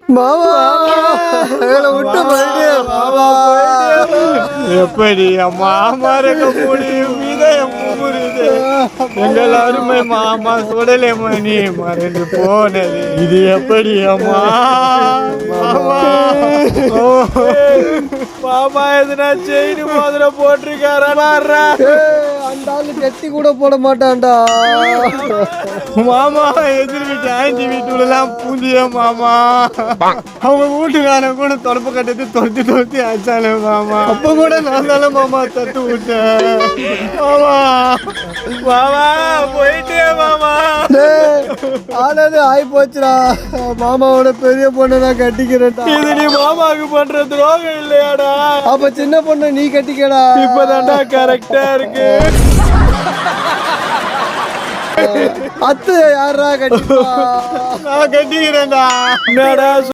மாமா எங்களை விட்டு போயிட்டு மாமா எப்படி மாமா இருக்க முடியும் எங்கள் அருமை மாமா சுடலேமா நீ மறைந்து போனது இது எப்படி அம்மா மாமா எதுனா செயின் மோதிரம் போட்டிருக்காரா அந்த ஆளு கட்டி கூட போட மாட்டான்டா மாமா எதிர் வீட்டு ஆண்டி வீட்டுலாம் பூந்திய மாமா அவங்க வீட்டுக்காரன் கூட தொடப்பு கட்டது தொடுத்து ஆச்சானே மாமா அப்ப கூட நான் தானே மாமா தட்டு விட்டேன் மாமா மாமா போயிட்டே மாமா ஆனது ஆகி போச்சுடா மாமாவோட பெரிய பொண்ணை நான் கட்டிக்கிறேன்டா இது நீ மாமாவுக்கு பண்ற துரோகம் இல்லையாடா அப்ப சின்ன பொண்ணை நீ கட்டிக்கடா இப்பதான்டா கரெக்டா இருக்கு அத்தை யாரா கட்டிப்பா நான் கட்டிக்கிறேன்டா